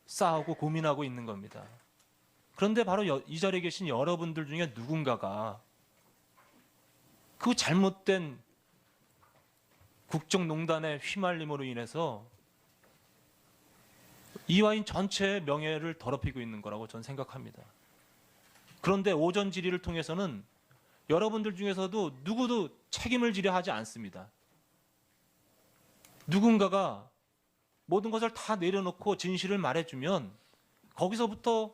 싸우고 고민하고 있는 겁니다. 그런데 바로 이 자리에 계신 여러분들 중에 누군가가 그 잘못된 국정농단의 휘말림으로 인해서 이화인 전체의 명예를 더럽히고 있는 거라고 저는 생각합니다. 그런데 오전 질의를 통해서는 여러분들 중에서도 누구도 책임을 지려 하지 않습니다. 누군가가 모든 것을 다 내려놓고 진실을 말해주면 거기서부터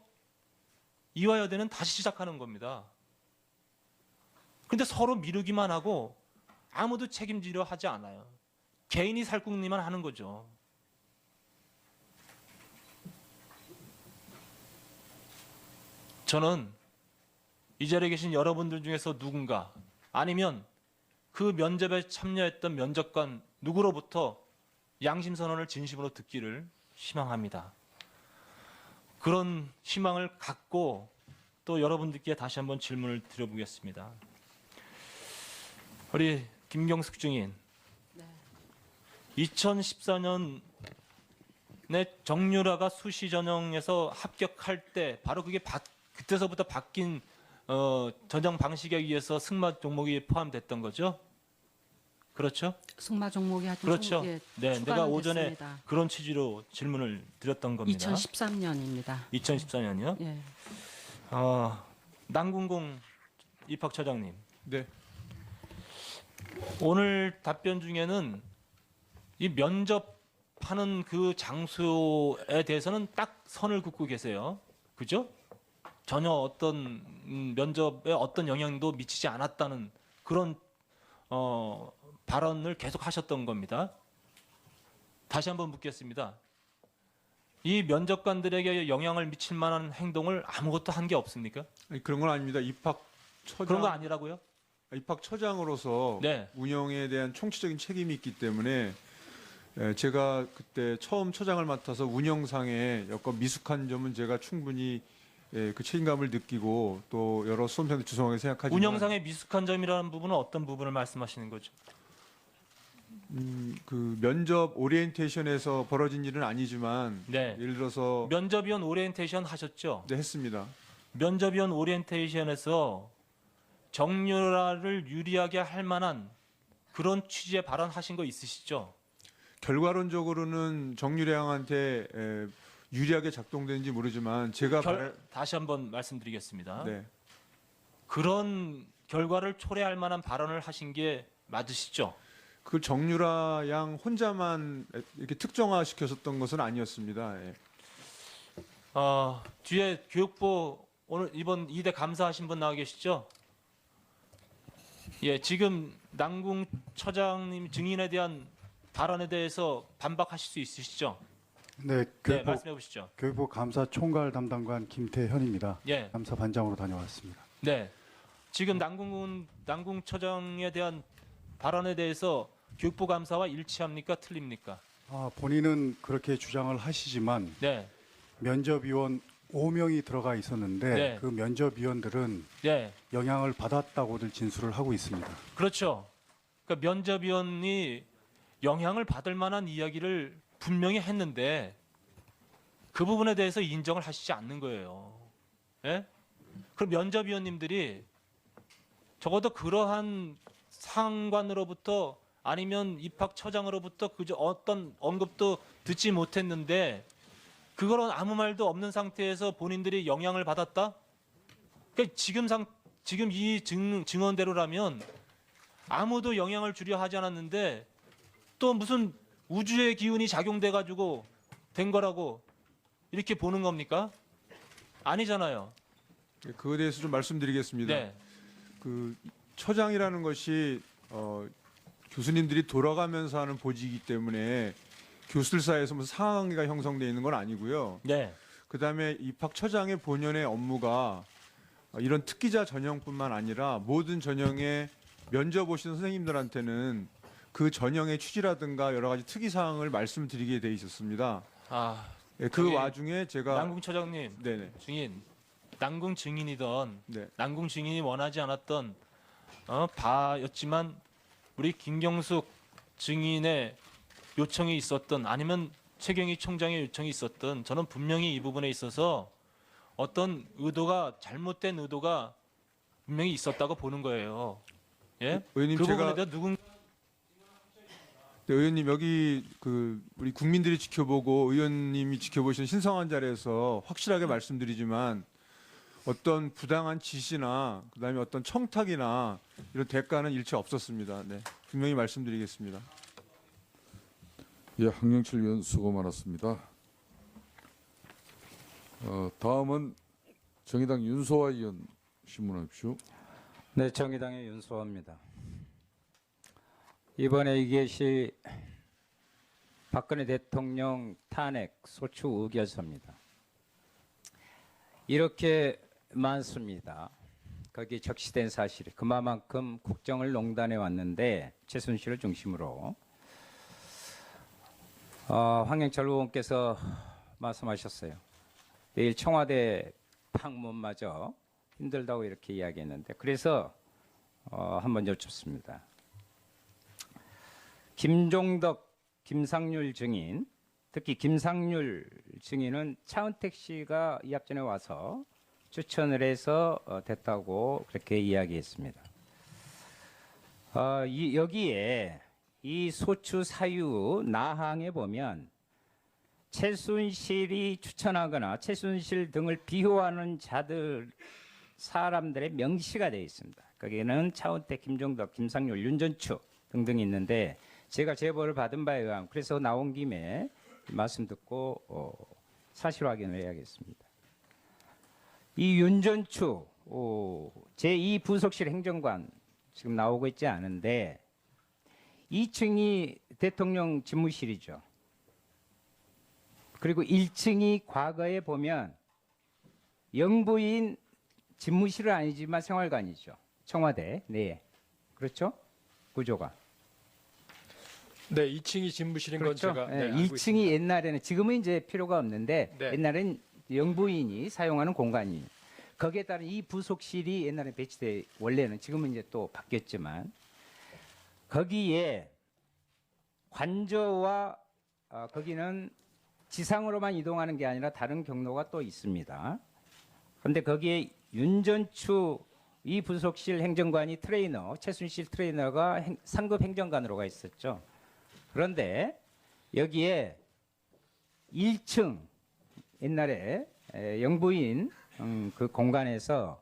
이화여대는 다시 시작하는 겁니다. 그런데 서로 미루기만 하고 아무도 책임지려 하지 않아요. 개인이 살궁리만 하는 거죠. 저는 이 자리에 계신 여러분들 중에서 누군가 아니면 그 면접에 참여했던 면접관 누구로부터 양심선언을 진심으로 듣기를 희망합니다. 그런 희망을 갖고 또 여러분들께 다시 한번 질문을 드려보겠습니다. 우리 김경숙 증인, 2014년에 정유라가 수시 전형에서 합격할 때 바로 그게 그때서부터 바뀐 전형 방식에 의해서 승마 종목이 포함됐던 거죠? 그렇죠? 승마 종목이 하여튼 그렇죠. 예, 네, 내가 오전에 됐습니다. 그런 취지로 질문을 드렸던 겁니다. 2013년입니다. 2014년이요? 예. 남궁공 입학처장님, 네. 오늘 답변 중에는 이 면접하는 그 장소에 대해서는 딱 선을 긋고 계세요. 그죠? 전혀 어떤 면접에 어떤 영향도 미치지 않았다는 그런 발언을 계속 하셨던 겁니다. 다시 한번 묻겠습니다. 이 면접관들에게 영향을 미칠 만한 행동을 아무것도 한 게 없습니까? 아니, 그런 건 아닙니다. 그런 거 아니라고요? 입학처장으로서 네. 운영에 대한 총체적인 책임이 있기 때문에 제가 그때 처음 처장을 맡아서 운영상의 여건 미숙한 점은 제가 충분히 그 책임감을 느끼고 또 여러 수험생들 죄송하게 생각하지만 운영상의 미숙한 점이라는 부분은 어떤 부분을 말씀하시는 거죠? 그 면접 오리엔테이션에서 벌어진 일은 아니지만 네. 예를 들어서 면접위원 오리엔테이션 하셨죠? 네, 했습니다. 면접위원 오리엔테이션에서 정유라를 유리하게 할 만한 그런 취지의 발언하신 거 있으시죠? 결과론적으로는 정유래 양한테 유리하게 작동되는지 모르지만 제가 다시 한번 말씀드리겠습니다. 네. 그런 결과를 초래할 만한 발언을 하신 게 맞으시죠? 그 정유라 양 혼자만 이렇게 특정화시켰었던 것은 아니었습니다. 예. 뒤에 교육부 오늘 이번 2대 감사하신 분 나와 계시죠? 예, 지금 남궁 처장님 증인에 대한 발언에 대해서 반박하실 수 있으시죠? 네, 네, 말씀해 보시죠. 교육부 감사 총괄 담당관 김태현입니다. 예, 감사 반장으로 다녀왔습니다. 네. 지금 남궁 처장에 대한 발언에 대해서 교육부 감사와 일치합니까? 틀립니까? 본인은 그렇게 주장을 하시지만 네, 면접위원 5명이 들어가 있었는데 네. 그 면접위원들은 네, 영향을 받았다고들 진술을 하고 있습니다. 그렇죠. 그러니까 면접위원이 영향을 받을 만한 이야기를 분명히 했는데 그 부분에 대해서 인정을 하시지 않는 거예요. 예? 그럼 면접위원님들이 적어도 그러한 상관으로부터 아니면 입학처장으로부터 그저 어떤 언급도 듣지 못했는데 그거는 아무 말도 없는 상태에서 본인들이 영향을 받았다? 그러니까 지금 이 증언대로라면 아무도 영향을 주려 하지 않았는데 또 무슨 우주의 기운이 작용돼 가지고 된 거라고 이렇게 보는 겁니까? 아니잖아요. 그거에 대해서 좀 말씀드리겠습니다. 네. 그 처장이라는 것이 교수님들이 돌아가면서 하는 보직이기 때문에 교수들 사이에서 무슨 상하관계가 형성되어 있는 건 아니고요. 네. 그다음에 입학처장의 본연의 업무가 이런 특기자 전형뿐만 아니라 모든 전형에 면접 오시는 선생님들한테는 그 전형의 취지라든가 여러 가지 특이 사항을 말씀드리게 돼 있었습니다. 그 저기 와중에 제가 남궁 처장님, 네네. 증인, 남궁 증인이던 네. 남궁 증인이 원하지 않았던 바였지만 우리 김경숙 증인의 요청이 있었던 아니면 최경희 총장의 요청이 있었던 저는 분명히 이 부분에 있어서 어떤 의도가 잘못된 의도가 분명히 있었다고 보는 거예요. 예? 의원님, 그 부분에 제가 대해 누군 네, 의원님 여기 우리 국민들이 지켜보고 의원님이 지켜보신 신성한 자리에서 확실하게 말씀드리지만 어떤 부당한 지시나 그다음에 어떤 청탁이나 이런 대가는 일체 없었습니다. 네, 분명히 말씀드리겠습니다. 예, 황영철 의원 수고 많았습니다. 다음은 정의당 윤소아 의원 신문하십시오. 네, 정의당의 윤소아입니다. 이번에 이것이 박근혜 대통령 탄핵 소추 의결서입니다. 이렇게 많습니다. 거기 적시된 사실이 그만큼 국정을 농단해 왔는데 최순실을 중심으로 황영철 의원께서 말씀하셨어요. 내일 청와대 방문마저 힘들다고 이렇게 이야기했는데 그래서 한번 여쭙습니다. 김종덕, 김상률 증인, 특히 김상률 증인은 차은택 씨가 이합 전에 와서 추천을 해서 됐다고 그렇게 이야기했습니다. 여기에 이 소추 사유 나항에 보면 최순실이 추천하거나 최순실 등을 비호하는 사람들의 명시가 되어 있습니다. 거기에는 차은택, 김종덕, 김상률, 윤전추 등등이 있는데 제가 제보를 받은 바에 의하면 그래서 나온 김에 말씀 듣고 사실 확인을 해야겠습니다. 이 윤전추 제2 부속실 행정관 지금 나오고 있지 않은데 2층이 대통령 집무실이죠. 그리고 1층이 과거에 보면 영부인 집무실은 아니지만 생활관이죠. 청와대 네, 그렇죠? 구조가. 네, 2층이 집무실인 그렇죠? 건 제가 네, 알고 1층이 있습니다. 옛날에는 지금은 이제 필요가 없는데 네. 옛날엔 영부인이 사용하는 공간이 거기에 따른 이 부속실이 옛날에 배치돼 원래는 지금은 이제 또 바뀌었지만 거기에 관저와 거기는 지상으로만 이동하는 게 아니라 다른 경로가 또 있습니다. 그런데 거기에 윤전추 이 부속실 행정관이 트레이너 최순실 트레이너가 상급 행정관으로 가 있었죠. 그런데 여기에 1층 옛날에 영부인 그 공간에서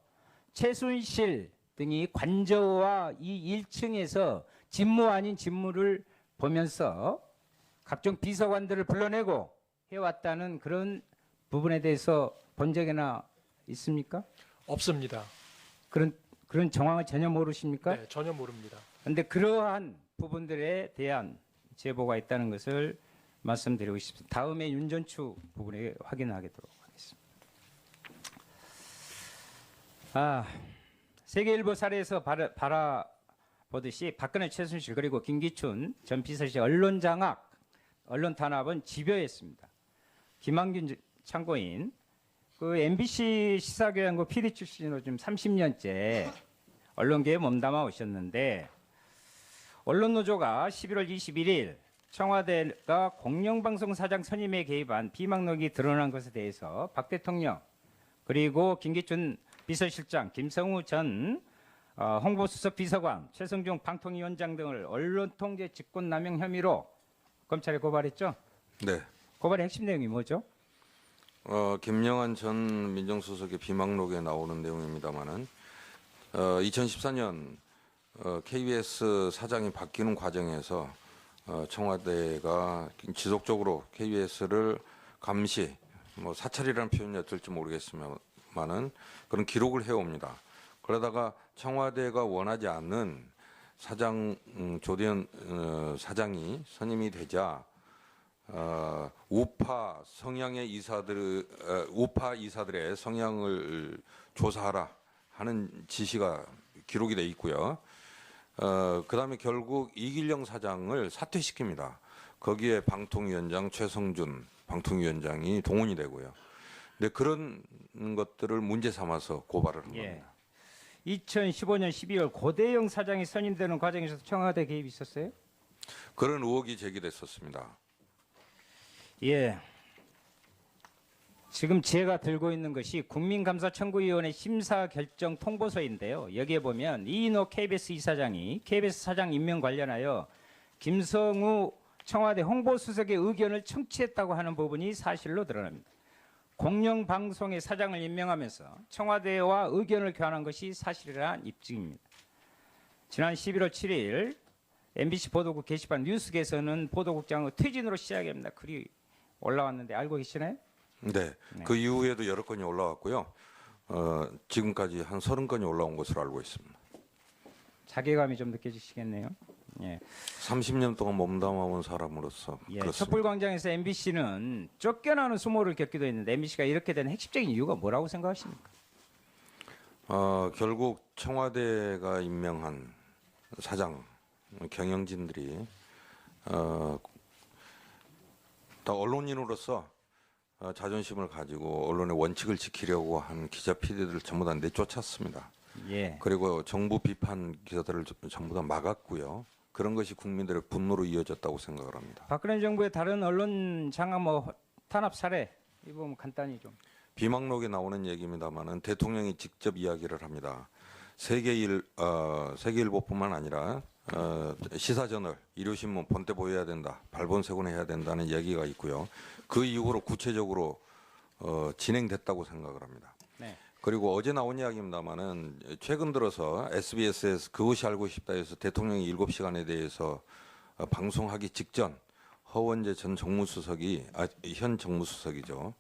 최순실 등이 관저와 이 1층에서 직무 아닌 직무를 보면서 각종 비서관들을 불러내고 해왔다는 그런 부분에 대해서 본 적이나 있습니까? 없습니다. 그런 정황을 전혀 모르십니까? 네, 전혀 모릅니다. 그런데 그러한 부분들에 대한 제보가 있다는 것을 말씀드리고 싶습니다. 다음에 윤전추 부분에 확인하도록 하겠습니다. 세계일보 사례에서 바라보듯이 박근혜, 최순실 그리고 김기춘 전 비서실 언론 장악, 언론 탄압은 집요했습니다. 김한균 참고인 그 MBC 시사교양국 PD 출신으로 지금 30년째 언론계에 몸담아 오셨는데 언론노조가 11월 21일 청와대가 공영방송 사장 선임에 개입한 비망록이 드러난 것에 대해서 박 대통령 그리고 김기춘 비서실장, 김성우 전 홍보수석 비서관, 최성중 방통위원장 등을 언론통제 직권남용 혐의로 검찰에 고발했죠? 네. 고발의 핵심 내용이 뭐죠? 김영한 전 민정수석의 비망록에 나오는 내용입니다만은 2014년 KBS 사장이 바뀌는 과정에서 청와대가 지속적으로 KBS를 감시, 사찰이라는 표현이 어떨지 모르겠습니다만은 그런 기록을 해옵니다. 그러다가 청와대가 원하지 않는 사장 조대현 사장이 선임이 되자 우파 성향의 우파 이사들의 성향을 조사하라 하는 지시가 기록이 돼 있고요. 그다음에 결국 이길영 사장을 사퇴시킵니다. 거기에 방통위원장 최성준 방통위원장이 동원이 되고요. 근데 그런 것들을 문제 삼아서 고발을 한 겁니다. 2015년 12월 고대영 사장이 선임되는 과정에서 청와대 개입이 있었어요? 그런 의혹이 제기됐었습니다. 예. 지금 제가 들고 있는 것이 국민감사청구위원회 심사결정 통보서인데요. 여기에 보면 이인호 KBS 이사장이 KBS 사장 임명 관련하여 김성우 청와대 홍보수석의 의견을 청취했다고 하는 부분이 사실로 드러납니다. 공영방송의 사장을 임명하면서 청와대와 의견을 교환한 것이 사실이라는 입증입니다. 지난 11월 7일 MBC 보도국 게시판 뉴스계에서는 보도국장의 퇴진으로 시작합니다. 글이 올라왔는데 알고 계시나요? 네. 그 이후에도 여러 건이 올라왔고요. 지금까지 한 30건이 올라온 것으로 알고 있습니다. 자괴감이 좀 느껴지시겠네요. 예. 30년 동안 몸담아온 사람으로서 예. 그렇습니다. 촛불광장에서 MBC는 쫓겨나는 수모를 겪기도 했는데 MBC가 이렇게 된 핵심적인 이유가 뭐라고 생각하십니까? 결국 청와대가 임명한 사장, 경영진들이 다 언론인으로서 자존심을 가지고 언론의 원칙을 지키려고 한 기자 PD들을 전부 다 내쫓았습니다. 예. 그리고 정부 비판 기자들을 전부 다 막았고요. 그런 것이 국민들의 분노로 이어졌다고 생각을 합니다. 박근혜 정부의 다른 언론 장악 탄압 사례 이 부분 간단히 좀. 비망록에 나오는 얘기입니다만은 대통령이 직접 이야기를 합니다. 세계일보뿐만 아니라 시사저널, 일요신문 본때 보여야 된다, 발본색원해야 된다는 얘기가 있고요. 그 이후로 구체적으로 진행됐다고 생각을 합니다. 네. 그리고 어제 나온 이야기입니다만은 최근 들어서 SBS에서 그것이 알고 싶다 해서 대통령이 7시간에 대해서 방송하기 직전 허원재 전 정무수석이 현 정무수석이죠.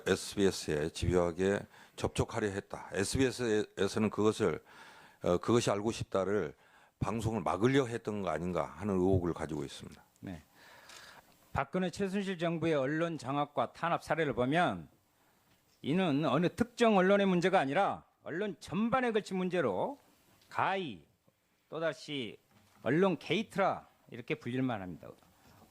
SBS에 집요하게 접촉하려 했다. SBS에서는 그것이 알고 싶다를 방송을 막으려 했던 거 아닌가 하는 의혹을 가지고 있습니다. 네. 박근혜 최순실 정부의 언론 장악과 탄압 사례를 보면 이는 어느 특정 언론의 문제가 아니라 언론 전반에 걸친 문제로 가히 또다시 언론 게이트라 이렇게 불릴 만합니다.